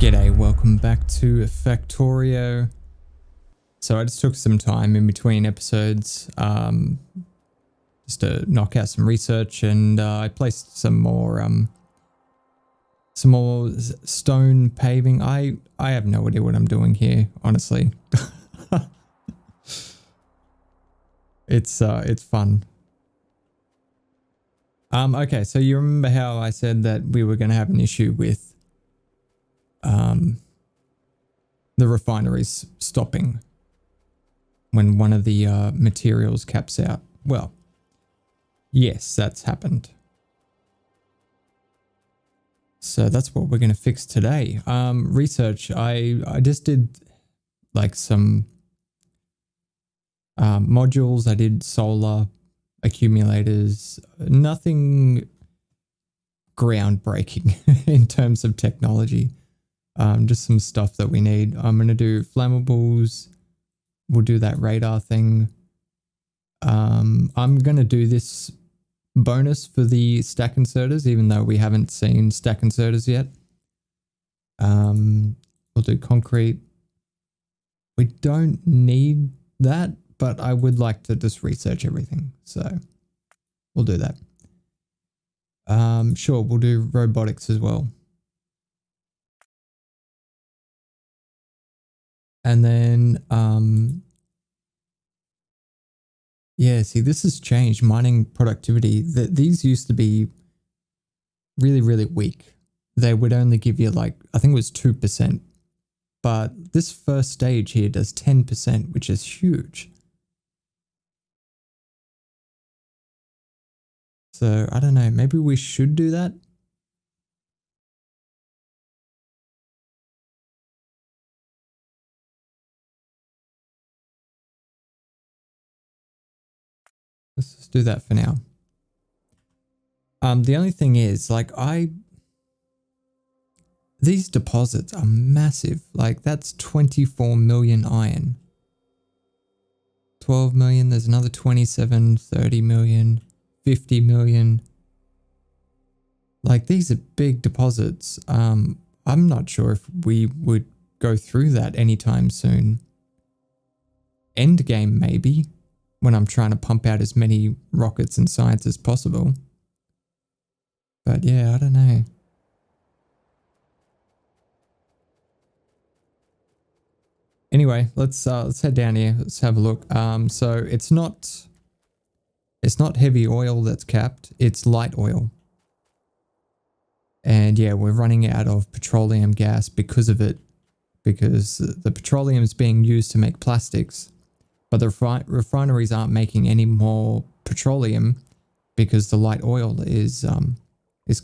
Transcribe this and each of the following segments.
G'day, welcome back to Factorio. So I just took some time in between episodes just to knock out some research, and I placed some more stone paving. I have no idea what I'm doing here, honestly. It's fun. Okay, so you remember how I said that we were going to have an issue with the refineries stopping when one of the materials caps out? Well, yes, that's happened. So that's what we're going to fix today. Research, I just did like some modules. I did solar accumulators, nothing groundbreaking in terms of technology. Just some stuff that we need. I'm going to do flammables. We'll do that radar thing. I'm going to do this bonus for the stack inserters, even though we haven't seen stack inserters yet. We'll do concrete. We don't need that, but I would like to just research everything. So we'll do that. Sure, we'll do robotics as well. And then, yeah, see, this has changed mining productivity. These used to be really, really weak. They would only give you like, I think it was 2%. But this first stage here does 10%, which is huge. So I don't know, maybe we should do that. Let's just do that for now. The only thing is, like, these deposits are massive. Like, that's 24 million iron. 12 million, there's another 27, 30 million, 50 million. Like, these are big deposits. I'm not sure if we would go through that anytime soon. Endgame, maybe, when I'm trying to pump out as many rockets and science as possible. But yeah, I don't know. Anyway, let's head down here. Let's have a look. So it's not heavy oil that's capped, it's light oil. And yeah, we're running out of petroleum gas because of it, because the petroleum is being used to make plastics. But the refineries aren't making any more petroleum because the light oil is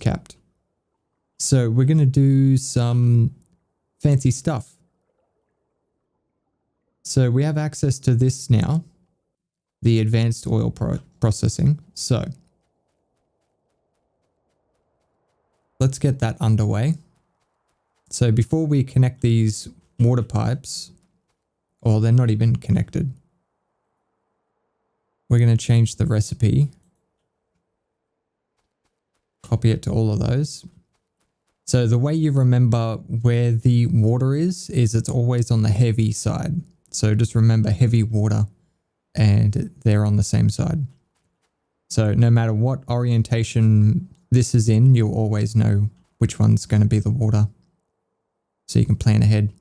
capped. So we're going to do some fancy stuff. So we have access to this now, the advanced oil processing. So let's get that underway. So before we connect these water pipes, or they're not even connected, we're going to change the recipe. Copy it to all of those. So the way you remember where the water is it's always on the heavy side. So just remember heavy water, and they're on the same side. So no matter what orientation this is in, you'll always know which one's going to be the water. So you can plan ahead.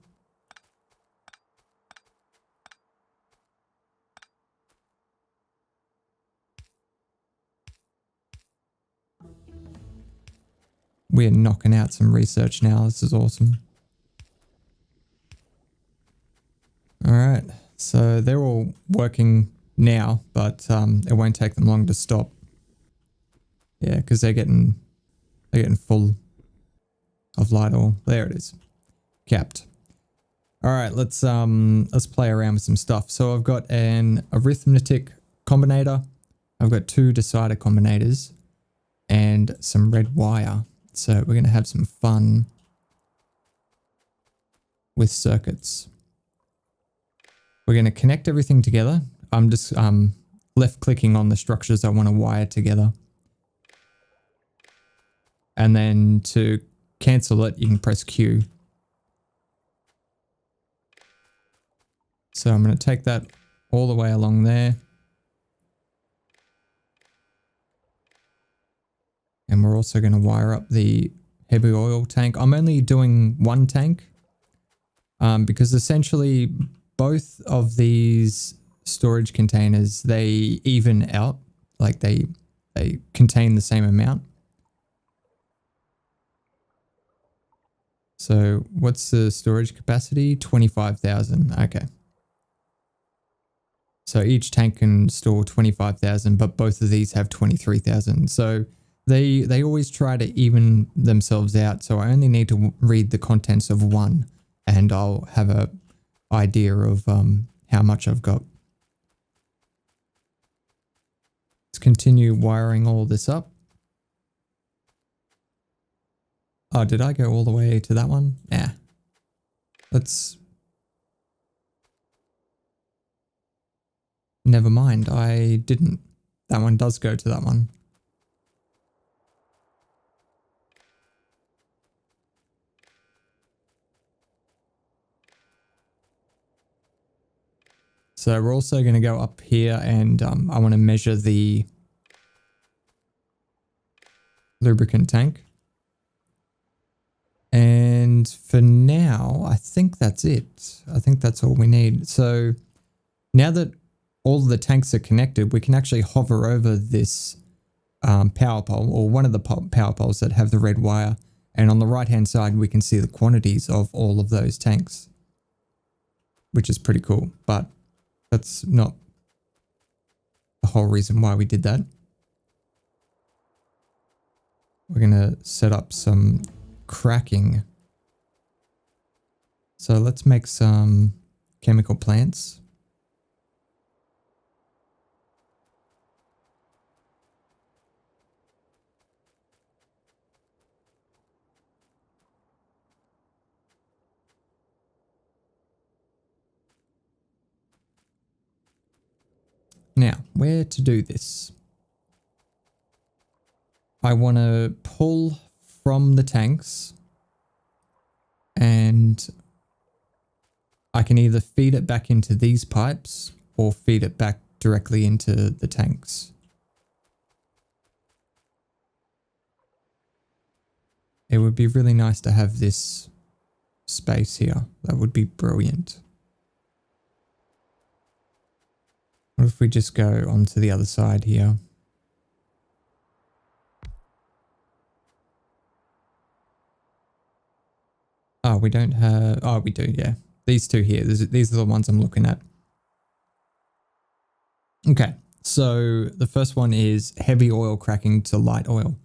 We're knocking out some research now. This is awesome. All right, so they're all working now, but it won't take them long to stop. Yeah, because they're getting full of light oil. There it is, capped. All right, let's play around with some stuff. So I've got an arithmetic combinator. I've got 2 decider combinators and some red wire. So we're going to have some fun with circuits. We're going to connect everything together. I'm just left clicking on the structures I want to wire together. And then to cancel it, you can press Q. So I'm going to take that all the way along there. And we're also going to wire up the heavy oil tank. I'm only doing one tank because essentially both of these storage containers, they even out, like they contain the same amount. So what's the storage capacity? 25,000. Okay. So each tank can store 25,000, but both of these have 23,000. So they always try to even themselves out. So I only need to read the contents of one and I'll have a idea of how much I've got. Let's continue wiring all this up. Oh, did I go all the way to that one? Yeah. Let's... Never mind, I didn't. That one does go to that one. So we're also going to go up here and I want to measure the lubricant tank. And for now, I think that's it. I think that's all we need. So now that all the tanks are connected, we can actually hover over this power pole, or one of the power poles that have the red wire. And on the right hand side, we can see the quantities of all of those tanks, which is pretty cool. But that's not the whole reason why we did that. We're going to set up some cracking. So let's make some chemical plants. Now, where to do this? I want to pull from the tanks and I can either feed it back into these pipes or feed it back directly into the tanks. It would be really nice to have this space here. That would be brilliant. What if we just go onto the other side here? Oh, we don't have... Oh, we do, yeah. These two here. These are the ones I'm looking at. Okay, so the first one is heavy oil cracking to light oil.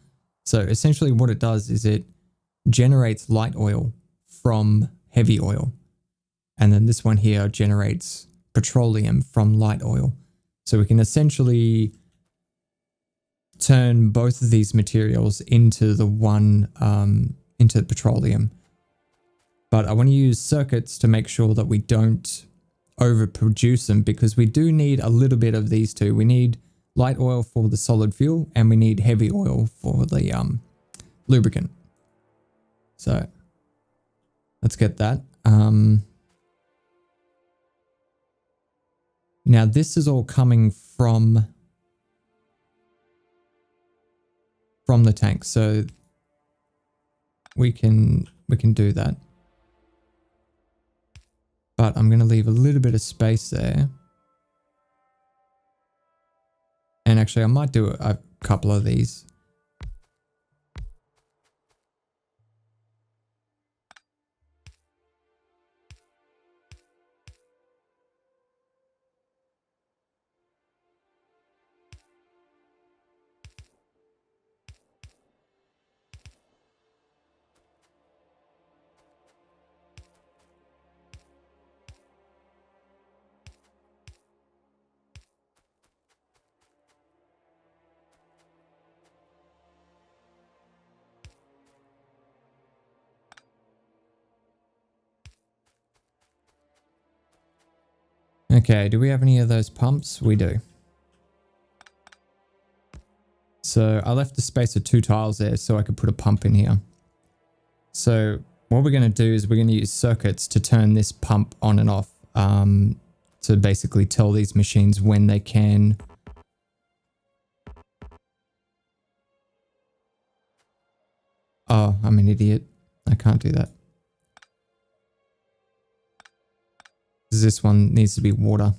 So essentially what it does is it generates light oil from heavy oil. And then this one here generates petroleum from light oil. So we can essentially turn both of these materials into the one, into petroleum. But I want to use circuits to make sure that we don't overproduce them, because we do need a little bit of these two. We need light oil for the solid fuel and we need heavy oil for the lubricant. So let's get that. Now this is all coming from the tank, so we can do that. But I'm going to leave a little bit of space there. And actually I might do a couple of these. Okay, do we have any of those pumps? We do. So I left the space of 2 tiles there so I could put a pump in here. So what we're going to do is we're going to use circuits to turn this pump on and off. to basically tell these machines when they can oh, I'm an idiot. I can't do that. This one needs to be water.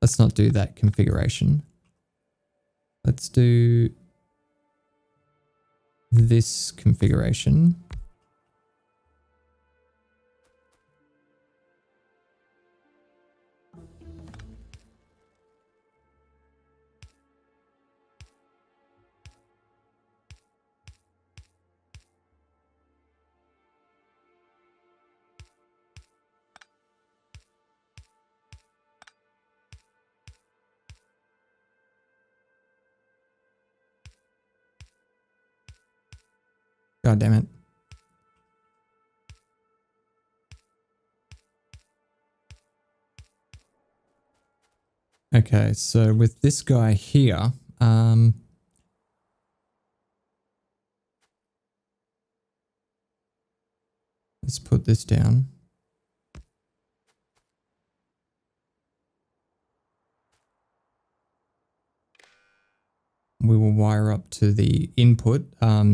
Let's not do that configuration. Let's do this configuration. God damn it. Okay, so with this guy here, let's put this down. We will wire up to the input.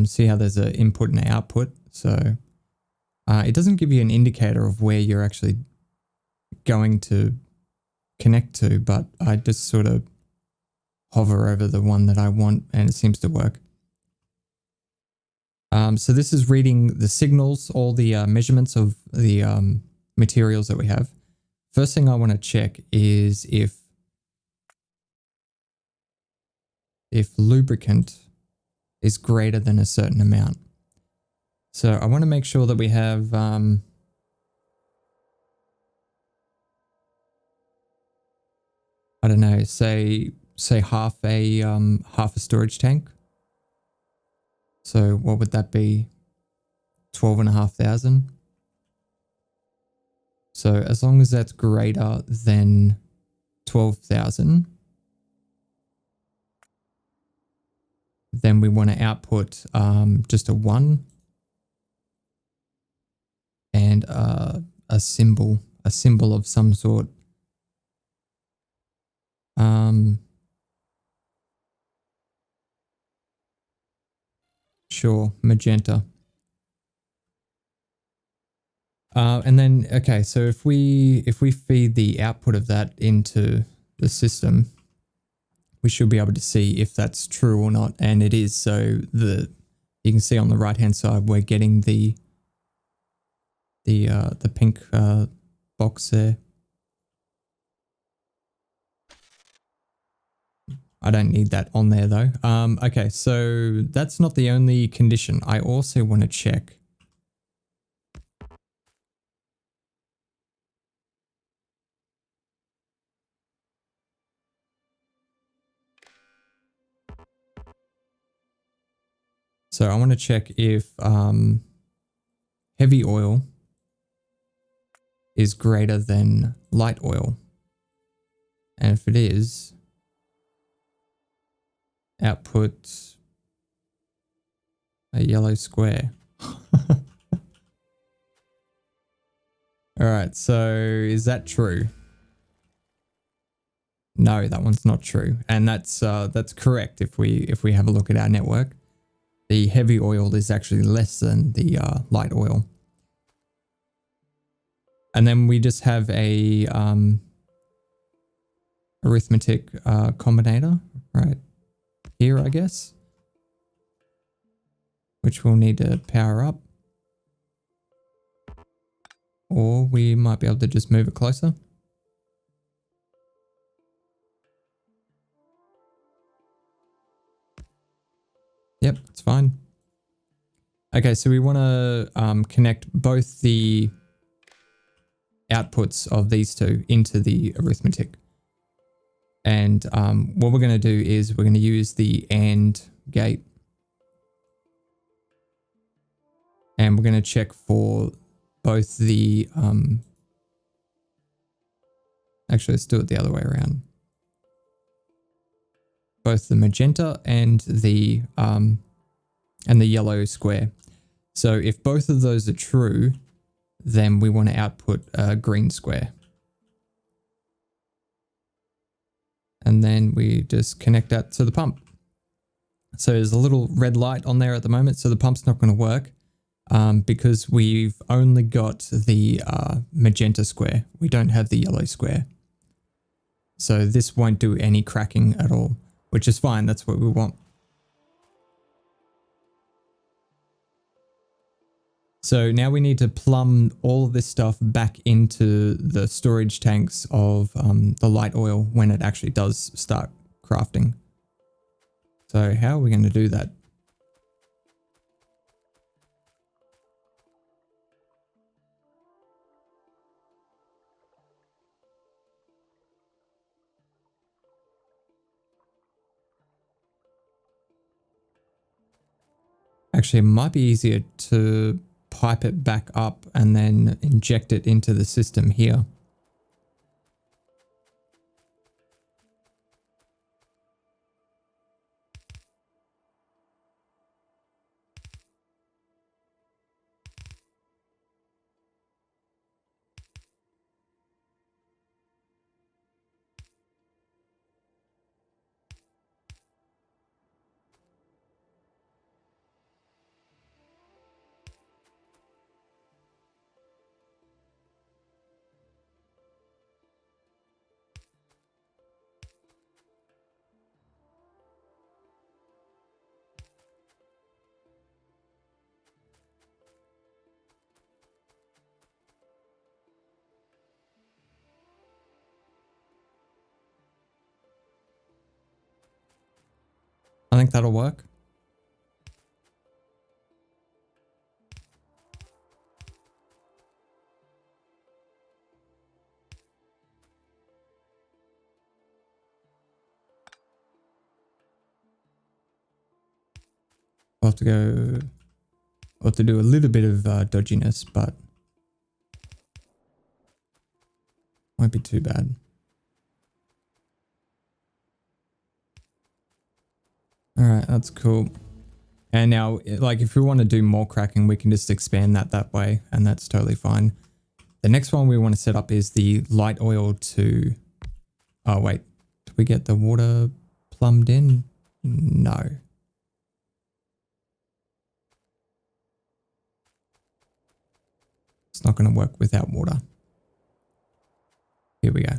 See how there's an input and an output. So it doesn't give you an indicator of where you're actually going to connect to, but I just sort of hover over the one that I want and it seems to work. So this is reading the signals, all the measurements of the materials that we have. First thing I want to check is if lubricant is greater than a certain amount. So I want to make sure that we have I don't know, say half a storage tank. So what would that be? 12,500. So as long as that's greater than 12,000, then we want to output just a 1 and a symbol of some sort. Sure, magenta. And then, okay, so if we feed the output of that into the system, we should be able to see if that's true or not, and it is. So you can see on the right hand side we're getting the pink box there. I don't need that on there though. Okay, so that's not the only condition. I also want to check so I want to check if heavy oil is greater than light oil. And if it is, output a yellow square. All right, so is that true? No, that one's not true. And that's correct if we have a look at our network. The heavy oil is actually less than the light oil. And then we just have a arithmetic combinator right here, I guess, which we'll need to power up. Or we might be able to just move it closer. Yep, it's fine. Okay, so we want to connect both the outputs of these two into the arithmetic. And what we're going to do is we're going to use the AND gate. And we're going to check for both the... actually, let's do it the other way around. Both the magenta and the yellow square. So if both of those are true, then we want to output a green square. And then we just connect that to the pump. So there's a little red light on there at the moment, so the pump's not going to work because we've only got the magenta square. We don't have the yellow square. So this won't do any cracking at all, which is fine. That's what we want. So now we need to plumb all of this stuff back into the storage tanks of the light oil when it actually does start crafting. So how are we going to do that? Actually, it might be easier to pipe it back up and then inject it into the system here. I think that'll work. We'll have to go, we'll have to do a little bit of dodginess, but won't be too bad. All right, that's cool. And now, like, if we want to do more cracking, we can just expand that way, and that's totally fine. The next one we want to set up is the light oil to... Oh, wait. Did we get the water plumbed in? No. It's not going to work without water. Here we go.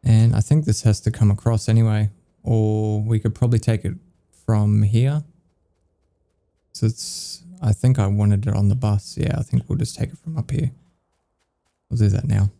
And I think this has to come across anyway, or we could probably take it from here. So it's, I think I wanted it on the bus. Yeah, I think we'll just take it from up here. We'll do that now.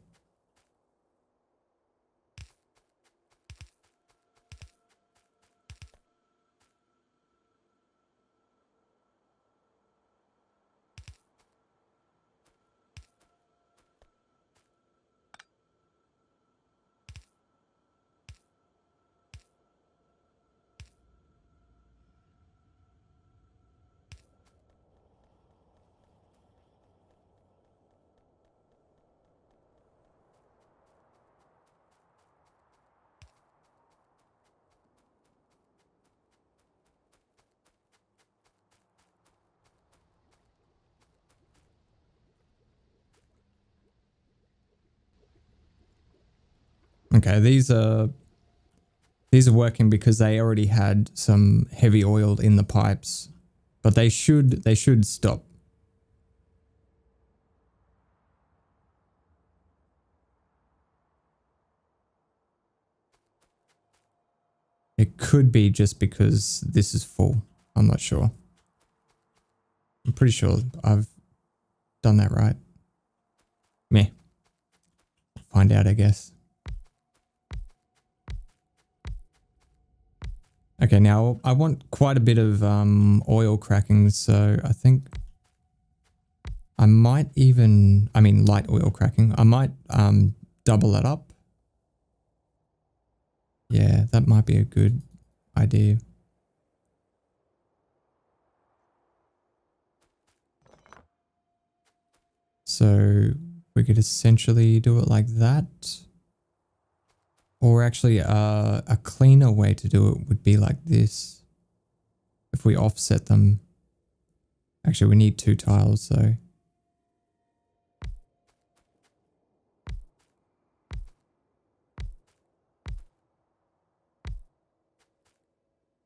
Okay, these are working because they already had some heavy oil in the pipes, but they should stop. It could be just because this is full. I'm not sure. I'm pretty sure I've done that right. Meh. Find out, I guess. Okay, now I want quite a bit of oil cracking, so I think I might even, I mean light oil cracking, I might double that up. Yeah, that might be a good idea. So we could essentially do it like that. Or actually a cleaner way to do it would be like this. If we offset them. Actually, we need 2 tiles, so.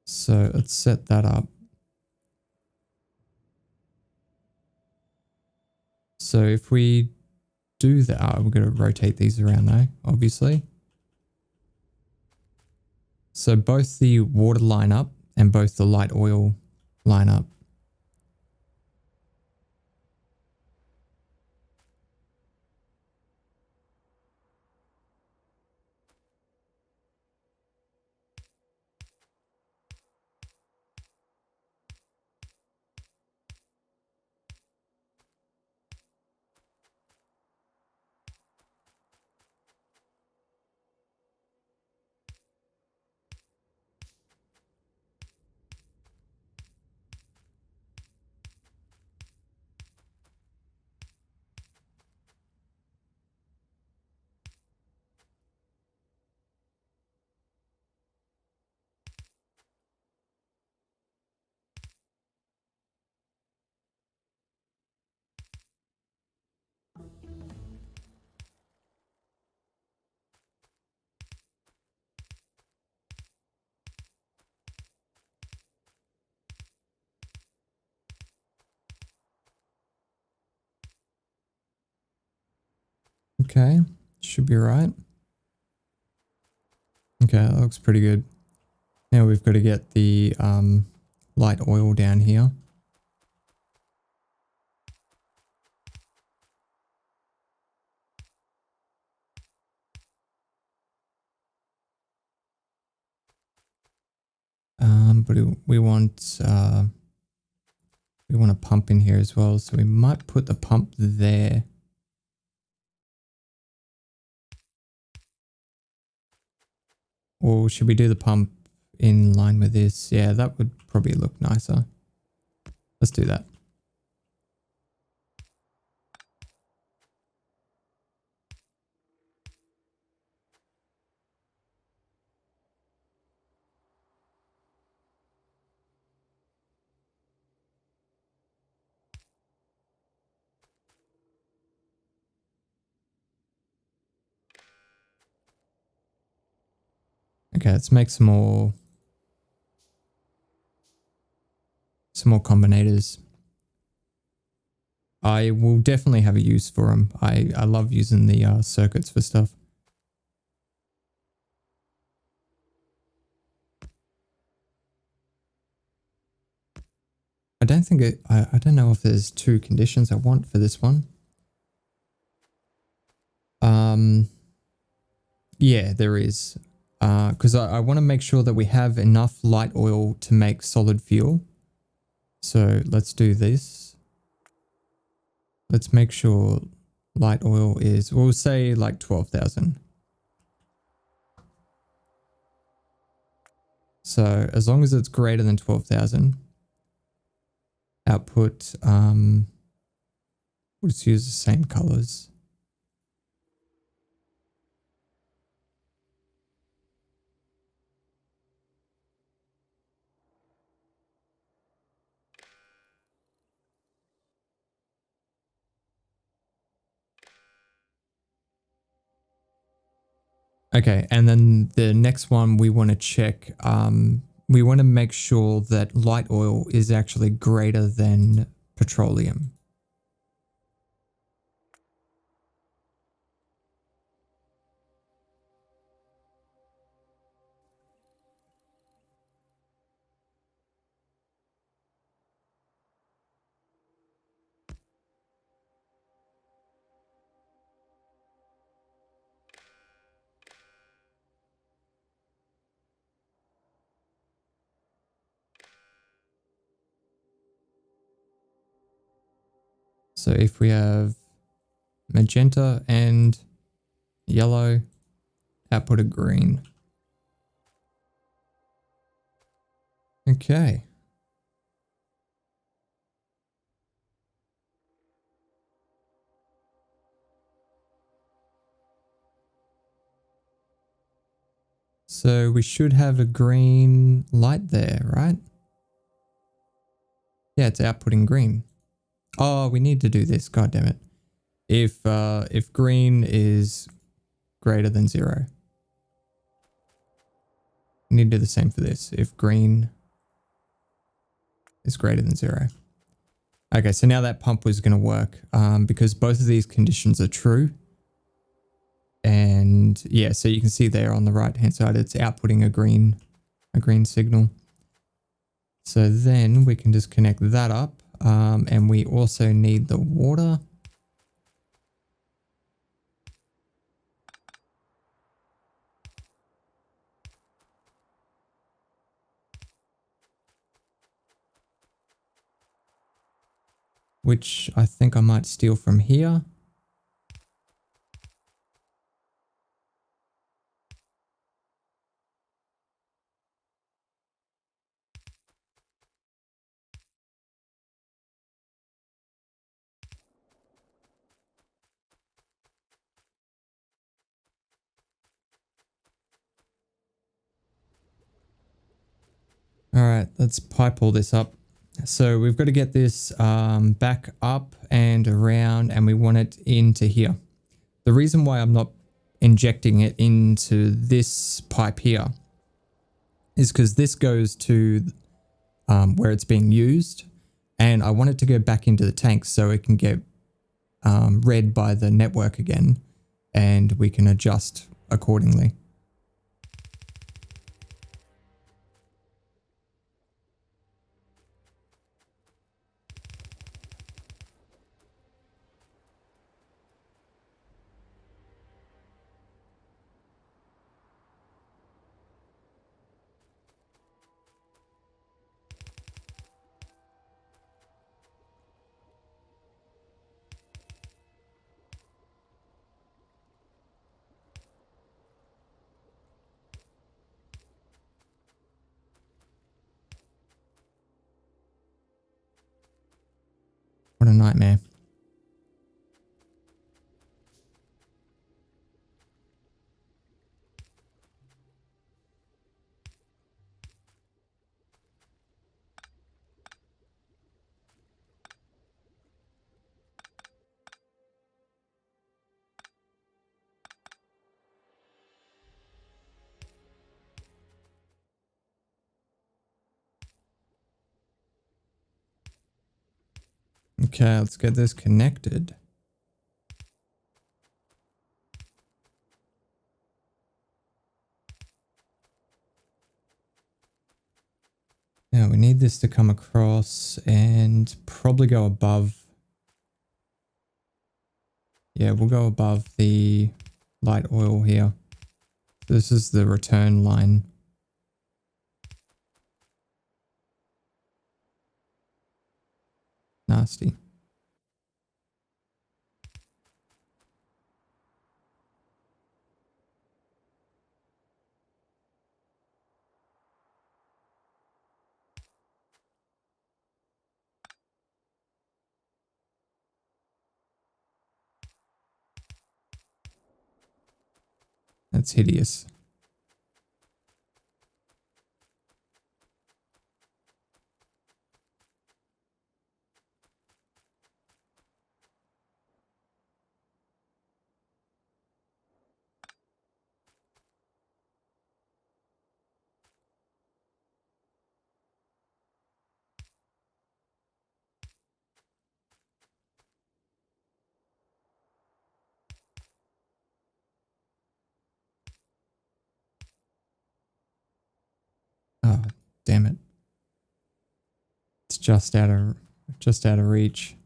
So let's set that up. So if we do that, we're going to rotate these around now, obviously. So both the water line up and both the light oil line up. Okay, should be right. Okay, that looks pretty good. Now we've got to get the light oil down here. But we want a pump in here as well, so we might put the pump there. Or should we do the pump in line with this? Yeah, that would probably look nicer. Let's do that. Okay, let's make some more combinators. I will definitely have a use for them. I love using the circuits for stuff. I don't think I don't know if there's 2 conditions I want for this one. Yeah, there is. Because I want to make sure that we have enough light oil to make solid fuel. So let's do this. Let's make sure light oil is, we'll say like 12,000. So as long as it's greater than 12,000, output, we'll just use the same colors. Okay, and then the next one we want to check, we want to make sure that light oil is actually greater than petroleum. So if we have magenta and yellow, output of green. Okay. So we should have a green light there, right? Yeah, it's outputting green. Oh, we need to do this. God damn it. If green is greater than 0. We need to do the same for this. If green is greater than 0. Okay, so now that pump was going to work because both of these conditions are true. And yeah, so you can see there on the right hand side, it's outputting a green signal. So then we can just connect that up. And we also need the water. Which I think I might steal from here. All right, let's pipe all this up. So we've got to get this back up and around, and we want it into here. The reason why I'm not injecting it into this pipe here is because this goes to where it's being used, and I want it to go back into the tank so it can get read by the network again, and we can adjust accordingly. What a nightmare. Okay, let's get this connected. Now we need this to come across and probably go above. Yeah, we'll go above the light oil here. This is the return line. Nasty. That's hideous. Oh, damn it. It's just out of reach.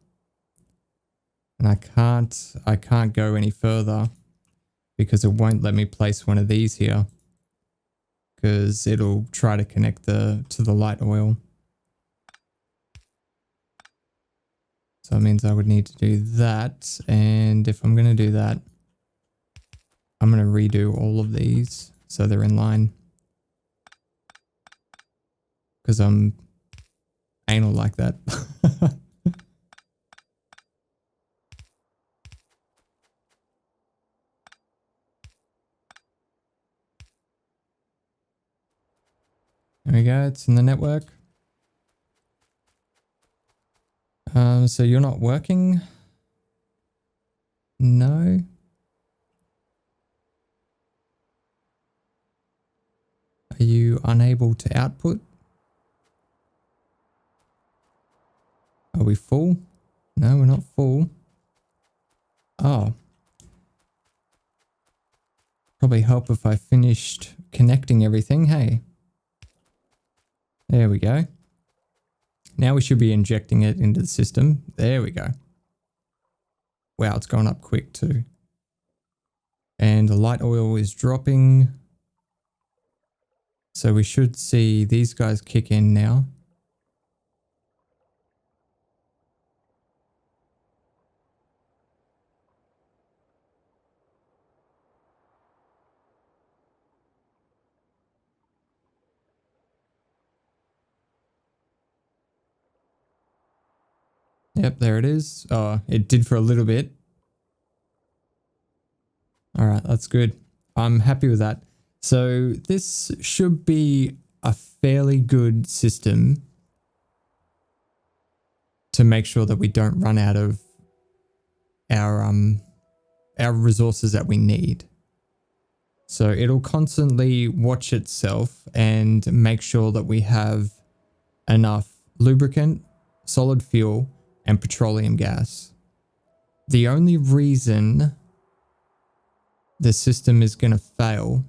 And I can't go any further because it won't let me place one of these here. Because it'll try to connect to the light oil. So it means I would need to do that. And if I'm going to do that, I'm going to redo all of these so they're in line. Because I'm anal like that. we go, it's in the network. So you're not working? No. Are you unable to output? Are we full? No, we're not full. Oh. Probably help if I finished connecting everything, hey? There we go. Now we should be injecting it into the system. There we go. Wow, it's gone up quick too. And the light oil is dropping. So we should see these guys kick in now. Yep, there it is. Oh, it did for a little bit. All right, that's good. I'm happy with that. So this should be a fairly good system to make sure that we don't run out of our resources that we need. So it'll constantly watch itself and make sure that we have enough lubricant, solid fuel, and petroleum gas. The only reason the system is going to fail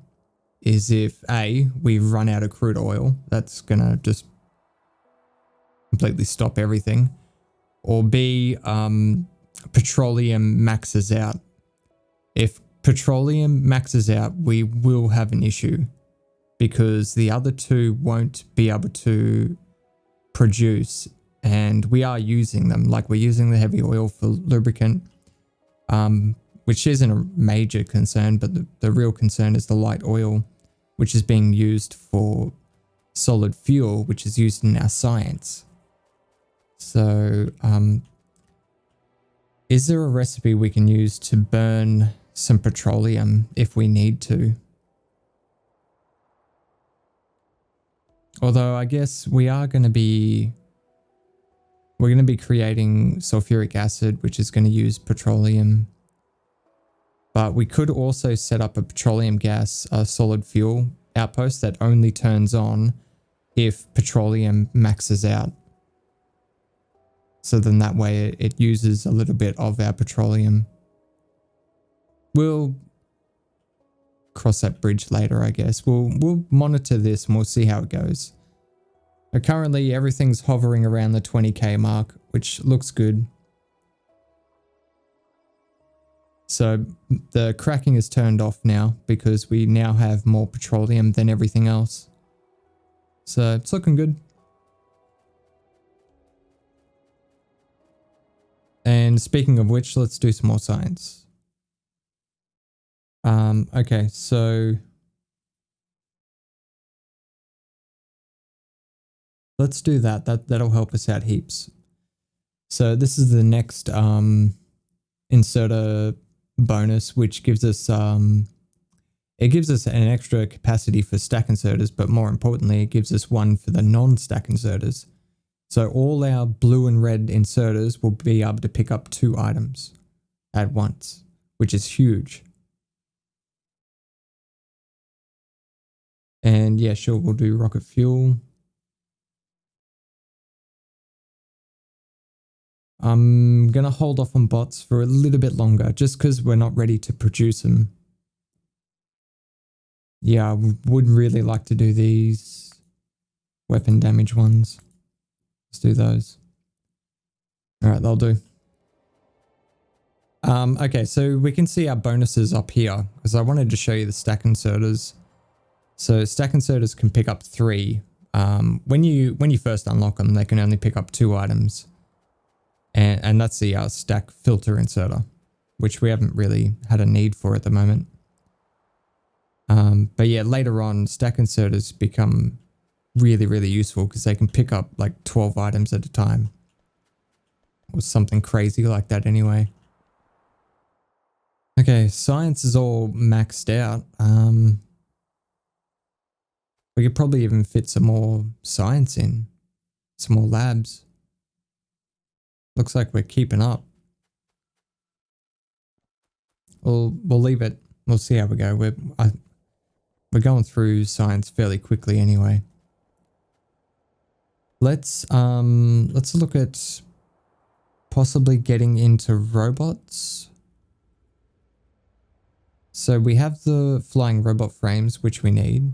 is if A, we run out of crude oil. That's going to just completely stop everything. Or B, petroleum maxes out. If petroleum maxes out, we will have an issue because the other two won't be able to produce, and we are using them. Like, we're using the heavy oil for lubricant, which isn't a major concern, but the real concern is the light oil, which is being used for solid fuel, which is used in our science. So, is there a recipe we can use to burn some petroleum if we need to? Although I guess we're going to be creating sulfuric acid, which is going to use petroleum. But we could also set up a petroleum gas, solid fuel outpost that only turns on if petroleum maxes out. So then that way it uses a little bit of our petroleum. We'll cross that bridge later, I guess. We'll monitor this and we'll see how it goes. But currently everything's hovering around the 20k mark, which looks good. So the cracking is turned off now because we now have more petroleum than everything else. So it's looking good. And speaking of which, let's do some more science. Okay, so let's do that. That'll help us out heaps. So this is the next inserter bonus, which gives us it gives us an extra capacity for stack inserters, but more importantly, it gives us one for the non-stack inserters. So all our blue and red inserters will be able to pick up 2 items at once, which is huge. And yeah, sure, we'll do rocket fuel. I'm going to hold off on bots for a little bit longer, just because we're not ready to produce them. Yeah, I would really like to do these weapon damage ones. Let's do those. All right, they'll do. Okay, so we can see our bonuses up here, because I wanted to show you the stack inserters. So stack inserters can pick up 3. When you first unlock them, they can only pick up 2 items. And that's the stack filter inserter, which we haven't really had a need for at the moment. But yeah, later on, stack inserters become really, really useful because they can pick up like 12 items at a time. Or something crazy like that anyway. Okay, science is all maxed out. We could probably even fit some more science in, some more labs. Looks like we're keeping up. We'll leave it. We'll see how we go. We're going through science fairly quickly anyway. Let's look at possibly getting into robots. So we have the flying robot frames, which we need.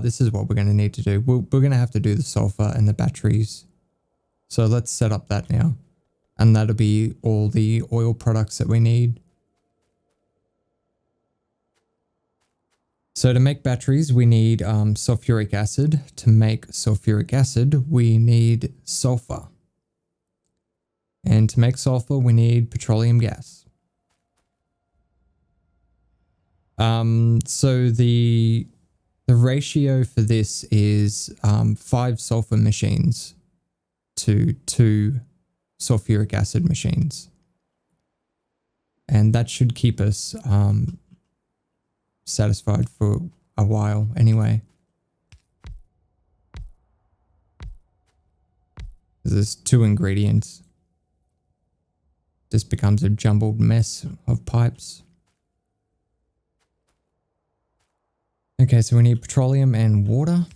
This is what we're going to need to do. We're going to have to do the sulfur and the batteries. So let's set up that now. And that'll be all the oil products that we need. So to make batteries, we need sulfuric acid. To make sulfuric acid, we need sulfur. And to make sulfur, we need petroleum gas. So the ratio for this is 5 sulfur machines to 2 sulfuric acid machines. And that should keep us satisfied for a while anyway. There's 2 ingredients. This becomes a jumbled mess of pipes. Okay, so we need petroleum and water.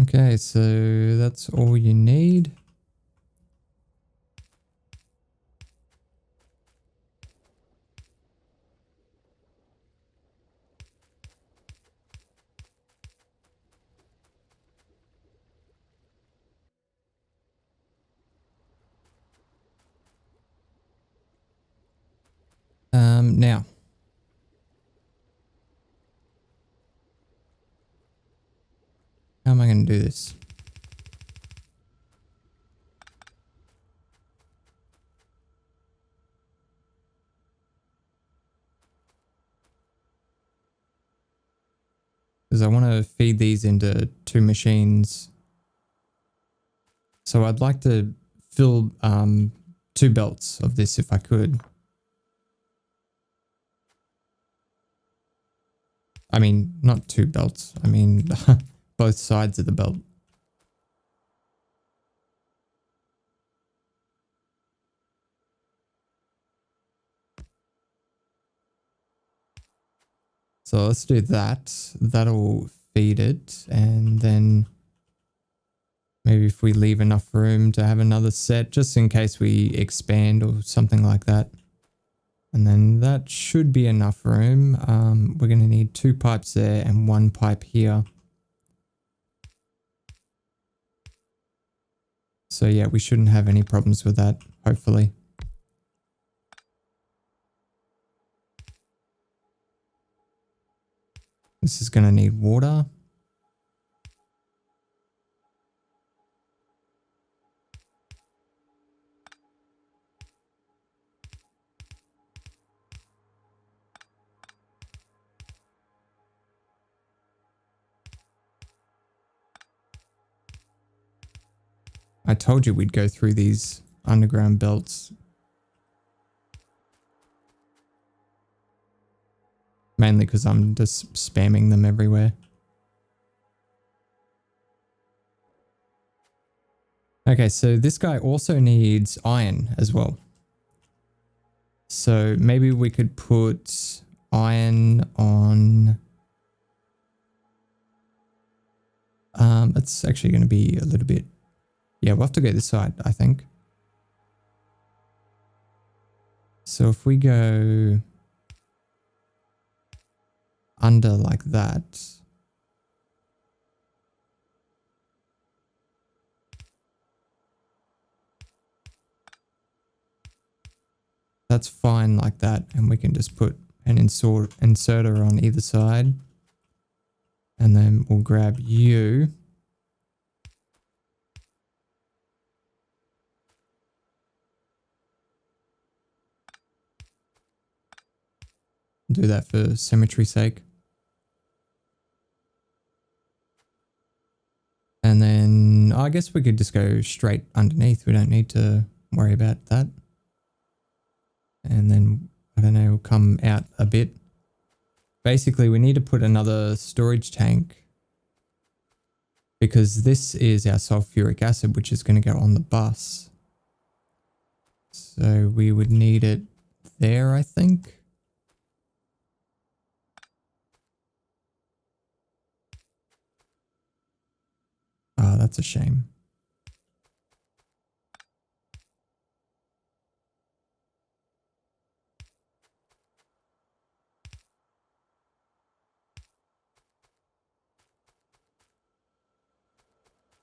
Okay, so that's all you need. Now, how am I going to do this? Because I want to feed these into 2 machines. So I'd like to fill 2 belts of this if I could. I mean, not 2 belts. I mean, both sides of the belt. So let's do that. That'll feed it. And then maybe if we leave enough room to have another set, just in case we expand or something like that. And then that should be enough room. We're going to need 2 pipes there and 1 pipe here. So yeah, we shouldn't have any problems with that, hopefully. This is going to need water. I told you we'd go through these underground belts. Mainly because I'm just spamming them everywhere. Okay, so this guy also needs iron as well. So maybe we could put iron on... it's actually going to be a little bit... Yeah, we'll have to go this side, I think. So if we go under like that, that's fine like that. And we can just put an inserter on either side. And then we'll grab you. Do that for symmetry's sake. And then I guess we could just go straight underneath. We don't need to worry about that. And then, I don't know, we'll come out a bit. Basically, we need to put another storage tank because this is our sulfuric acid, which is going to go on the bus. So we would need it there, I think. Oh, that's a shame.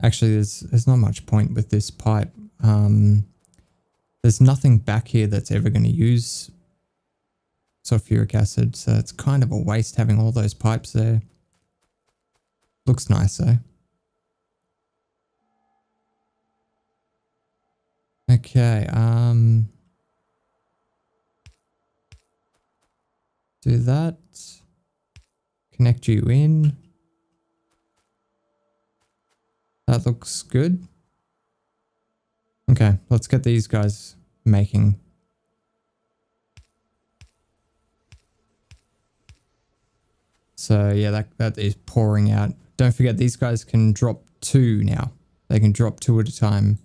Actually, there's not much point with this pipe. There's nothing back here that's ever going to use sulfuric acid, so it's kind of a waste having all those pipes there. Looks nice though. Okay, do that. Connect you in. That looks good. Okay, let's get these guys making. So yeah, that is pouring out. Don't forget, these guys can drop 2 now. They can drop 2 at a time.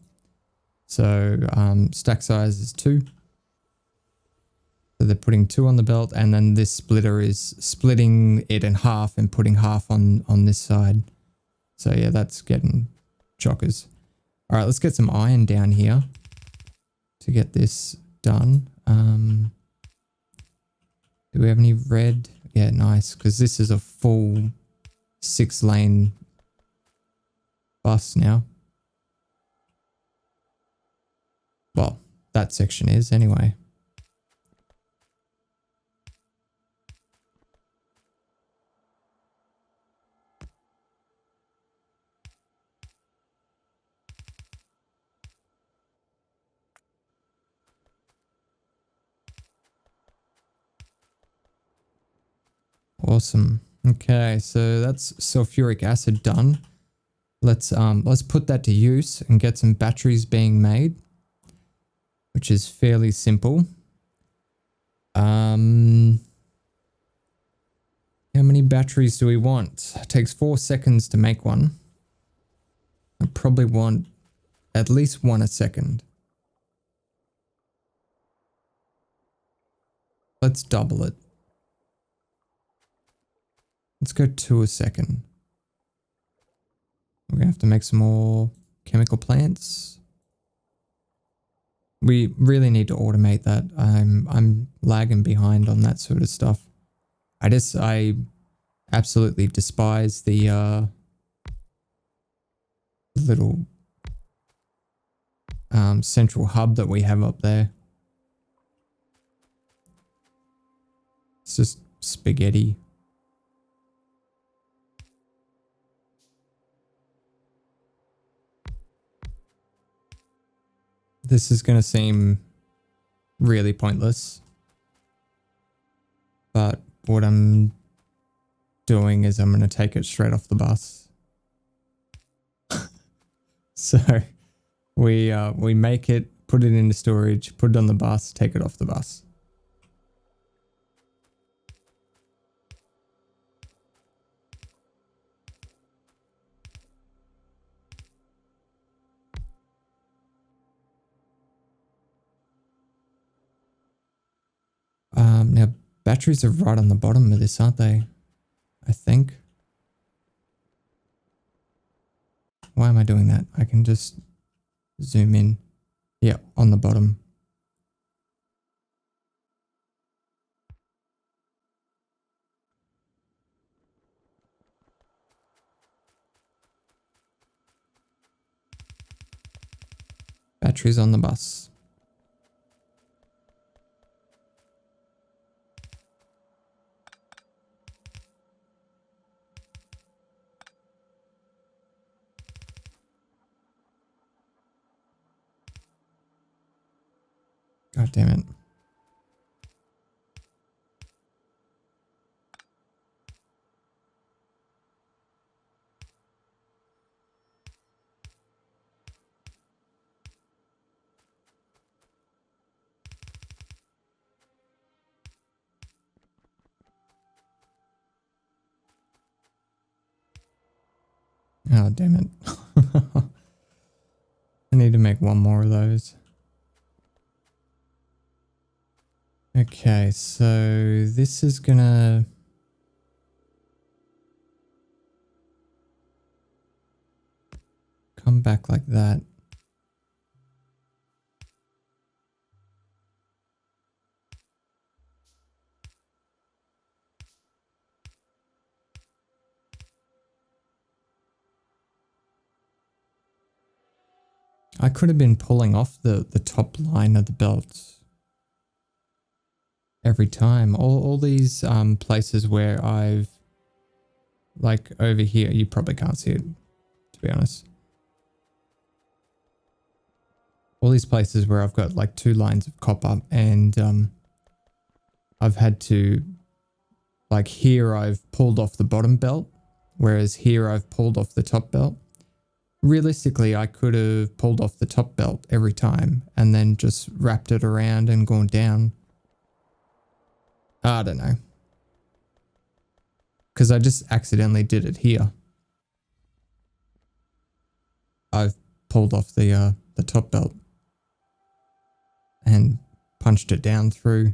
So stack size is 2. So they're putting 2 on the belt, and then this splitter is splitting it in half and putting half on this side. So yeah, that's getting chockers. All right, let's get some iron down here to get this done. Do we have any red? Yeah, nice, because this is a full 6-lane bus now. Well, that section is anyway. Awesome. Okay, so that's sulfuric acid done. Let's put that to use and get some batteries being made, which is fairly simple. How many batteries do we want? It takes 4 seconds to make one. I probably want at least 1 a second. Let's double it. Let's go 2 a second. We're gonna have to make some more chemical plants. We really need to automate that. I'm lagging behind on that sort of stuff. I absolutely despise the little central hub that we have up there. It's just spaghetti. This is going to seem really pointless, but what I'm doing is I'm going to take it straight off the bus. So we make it, put it into storage, put it on the bus, take it off the bus. Now batteries are right on the bottom of this, aren't they? I think. Why am I doing that? I can just zoom in. Yeah, on the bottom. Batteries on the bus. God damn it. Oh, damn it. I need to make one more of those. Okay, so this is gonna... come back like that. I could have been pulling off the top line of the belt every time. All these places where I've, like over here, you probably can't see it, to be honest. All these places where I've got like 2 lines of copper and I've had to, like here I've pulled off the bottom belt, whereas here I've pulled off the top belt. Realistically, I could have pulled off the top belt every time and then just wrapped it around and gone down. I don't know. Because I just accidentally did it here. I've pulled off the top belt and punched it down through.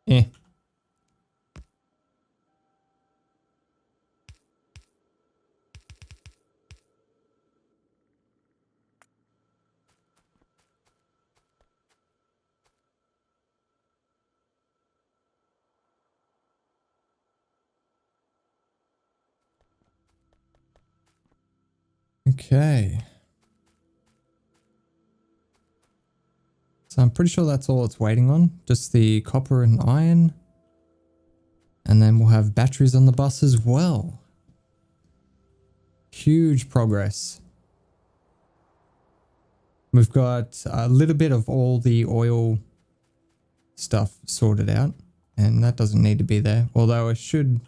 Eh. Okay. So I'm pretty sure that's all it's waiting on. Just the copper and iron. And then we'll have batteries on the bus as well. Huge progress. We've got a little bit of all the oil stuff sorted out. And that doesn't need to be there. Although I should...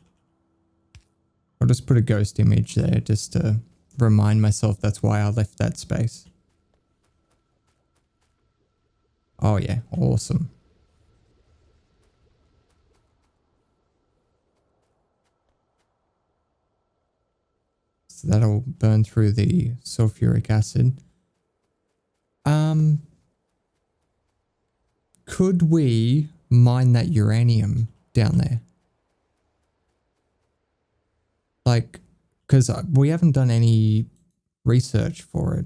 I'll just put a ghost image there just to remind myself that's why I left that space. Oh yeah, awesome. So that'll burn through the sulfuric acid. Could we mine that uranium down there? Like, because we haven't done any research for it.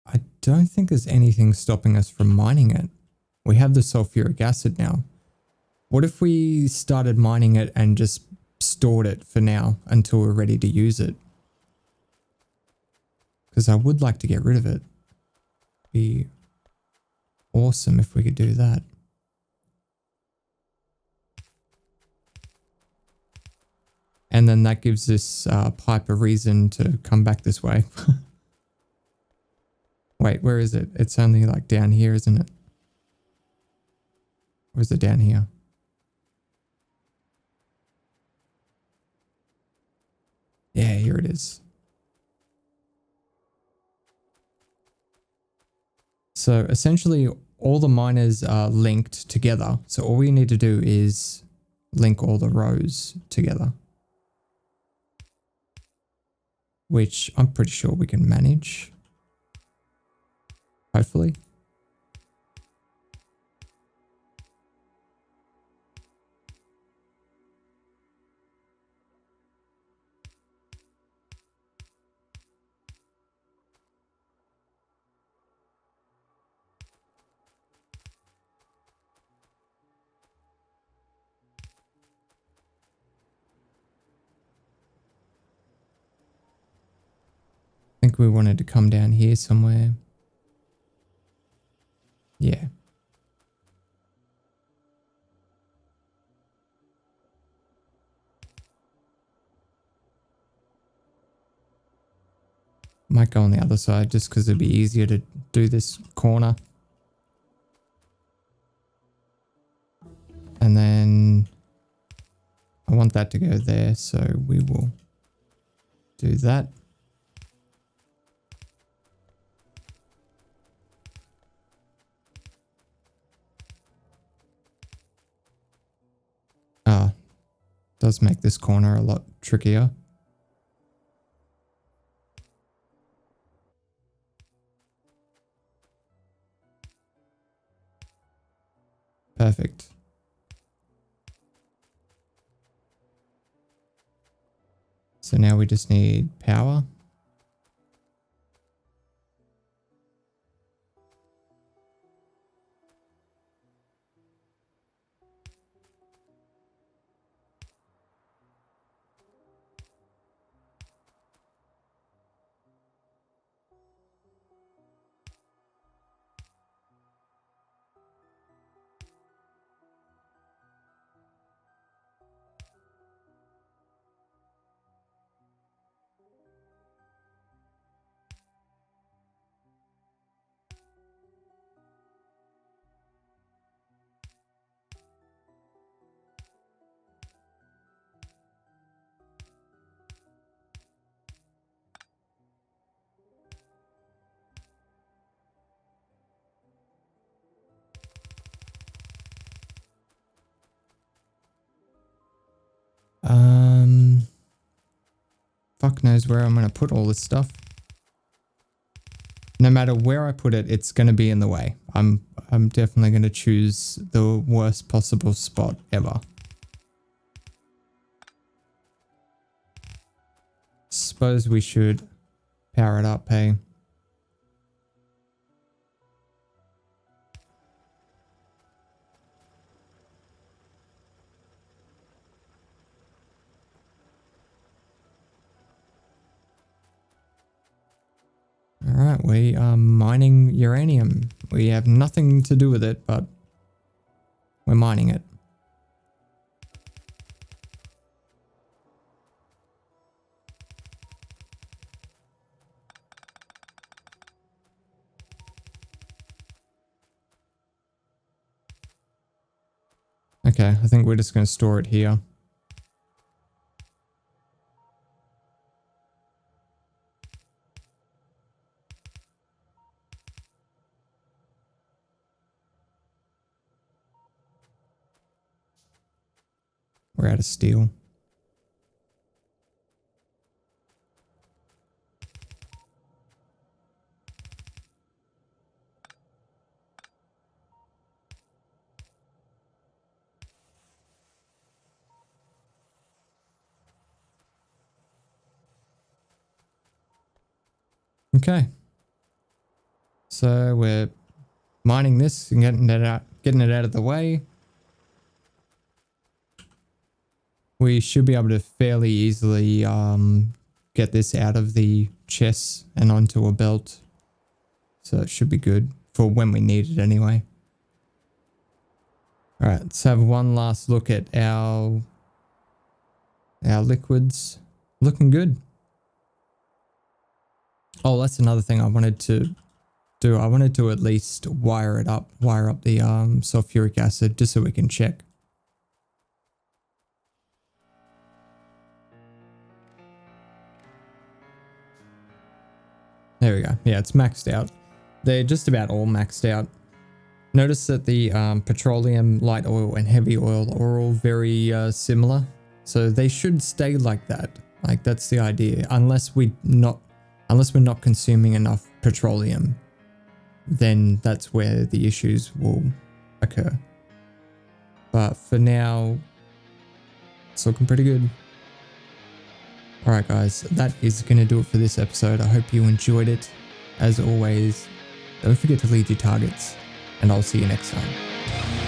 I don't think there's anything stopping us from mining it. We have the sulfuric acid now. What if we started mining it and just stored it for now until we're ready to use it? Because I would like to get rid of it. Be awesome if we could do that. And then that gives this pipe a reason to come back this way. Wait, where is it? It's only like down here, isn't it? Or is it down here? Yeah, here it is. So essentially all the miners are linked together. So all we need to do is link all the rows together, which I'm pretty sure we can manage. Hopefully. I think we wanted to come down here somewhere. Yeah. Might go on the other side just because it'd be easier to do this corner. And then I want that to go there, so we will do that. Does make this corner a lot trickier. Perfect. So now we just need power. Fuck knows where I'm going to put all this stuff. No matter where I put it, it's going to be in the way. I'm definitely going to choose the worst possible spot ever. Suppose we should power it up, hey? Alright, we are mining uranium. We have nothing to do with it, but we're mining it. Okay, I think we're just going to store it here. We're out of steel. Okay. So we're mining this and getting it out of the way. We should be able to fairly easily get this out of the chest and onto a belt. So it should be good for when we need it anyway. Alright, let's have one last look at our liquids. Looking good. Oh, that's another thing I wanted to do. I wanted to at least wire up the sulfuric acid just so we can check. There we go. Yeah, it's maxed out. They're just about all maxed out. Notice that the petroleum, light oil, and heavy oil are all very similar. So they should stay like that. Like that's the idea. Unless we're not consuming enough petroleum, then that's where the issues will occur. But for now, it's looking pretty good. Alright guys, that is going to do it for this episode. I hope you enjoyed it. As always, don't forget to lead your targets, and I'll see you next time.